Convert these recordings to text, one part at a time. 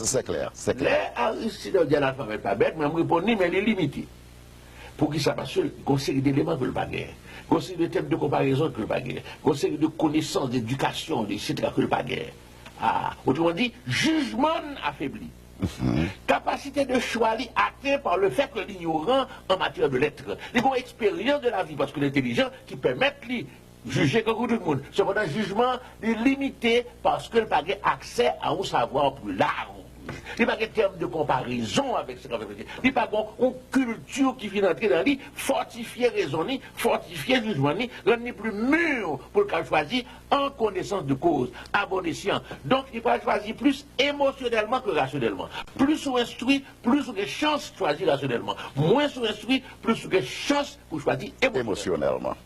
C'est clair, c'est clair. Les Aristide dit l'alphabet pas bête, mais je réponds mais il est limité. Pour qui ça passe seul, conseil d'éléments que le baguette, conseil de thèmes de comparaison que le baguette, conseil de connaissance, d'éducation, etc. que le baguette. Ah, autrement dit, jugement affaibli. Capacité de choix atteint par le fait que l'ignorant en matière de lettres. Il y a une expérience de la vie parce que l'intelligent qui permet de juger comme tout le monde. Cependant, le jugement est limité parce que le n'a pas accès à un savoir plus large. Il n'y a pas de terme de comparaison avec ce qu'on veut dire. Il n'y a pas une culture qui vient entrer dans lui, fortifier raisonner, fortifier jugement, rendre plus mûr pour le cas choisir en connaissance de cause, à bon escient. Donc, il va choisir plus émotionnellement que rationnellement. Plus sous instruit, plus sous des chances de choisir rationnellement. Moins sous instruit, plus sous des chances pour choisir émotionnellement.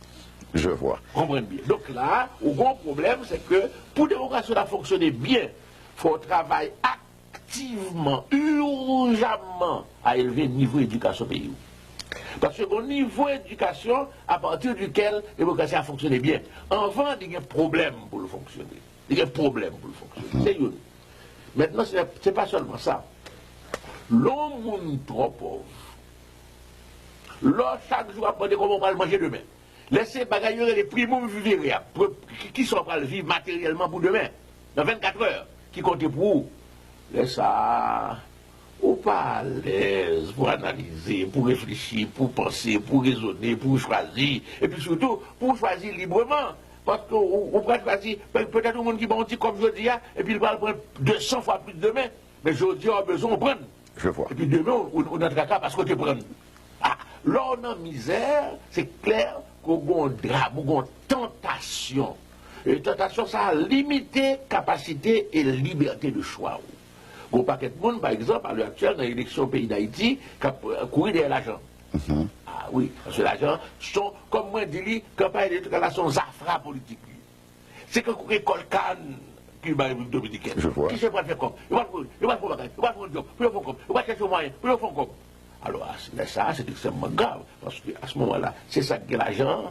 Je vois. Comprenez bien. Donc là, le grand problème, c'est que pour la démocratie à fonctionner bien, il faut travailler activement, urgemment à élever le niveau d'éducation pays. Parce que au niveau d'éducation, à partir duquel la démocratie a fonctionné bien, avant, il y a un problème pour le fonctionner. Il y a un problème pour le fonctionner. C'est une. Maintenant, ce n'est pas seulement ça. L'homme trop pauvre. L'homme, chaque jour, apprendre comment on va le manger demain. Laissez bagailler les primos vivre qui sont prêts à vivre matériellement pour demain, dans 24 heures, qui comptent pour vous. Laissez ça, ou pas à l'aise pour analyser, pour réfléchir, pour penser, pour raisonner, pour choisir, et puis surtout pour choisir librement. Parce qu'on peut choisir, peut-être un monde qui va comme je dis, et puis il va prendre 200 fois plus demain, mais je dis, on a besoin de prendre. Je vois. Et puis demain, on a un cas parce qu'on te prend. Ah, là, on a misère, c'est clair qu'on a un drame, qu'on a une tentation. Et la tentation, ça a limité capacité et liberté de choix. Bon paquet de monde, par exemple, à l'heure actuelle, dans l'élection au pays d'Haïti, qui a couru derrière l'argent. Ah oui, parce que l'argent, sont, comme moi je dis, campagne d'éducation, sont zafra politique. C'est que l'école Cannes, qui va République dominicaine. Je vois. Qui se prend faire comme? Il va prendre un job, il va faire comme, il va chercher un moyen, il va faire comme. Alors, ça, c'est extrêmement grave, parce qu'à ce moment-là, c'est ça que l'argent,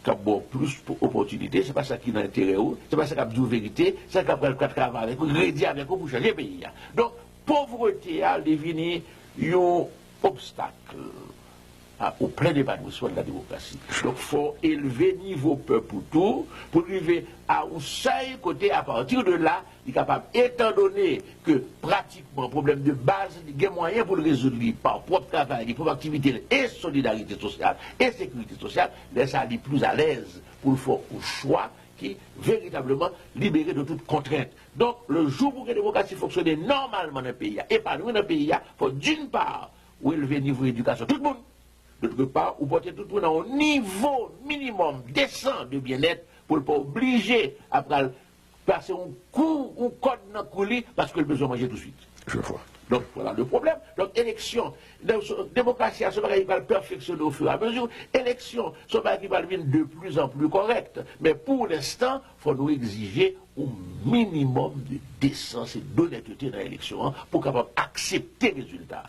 qui a bon plus d'opportunités, c'est pas ça qui est dans l'intérêt, c'est pas ça qui a de vérité, c'est ça qui a le travail avec vous, rédi avec vous pour changer le pays. Donc, pauvreté a devenu un obstacle au plein épanouissement de la démocratie. Donc, il faut élever le niveau peuple pour tout, pour arriver à un seul côté, à partir de là, il est capable, étant donné que pratiquement, problème de base, il y a moyen pour le résoudre par propre travail, propre activité et solidarité sociale et sécurité sociale, laisse aller plus à l'aise pour le faire un choix qui véritablement libéré de toute contrainte. Donc, le jour où la démocratie fonctionne normalement dans un pays, épanoui dans un pays, il faut d'une part, élever le niveau d'éducation, tout le monde. D'autre part, ou porter tout le monde à un niveau minimum décent de bien-être pour ne pas obliger à passer un coup ou code dans le coulis parce que le besoin de manger tout de suite. Je vois. Donc voilà le problème. Donc élection, démocratie, ce qui va le perfectionner au fur et à mesure. Élection, ce qui va devenir de plus en plus correct. Mais pour l'instant, il faut nous exiger un minimum de décence et d'honnêteté dans l'élection pour capable accepter les résultats.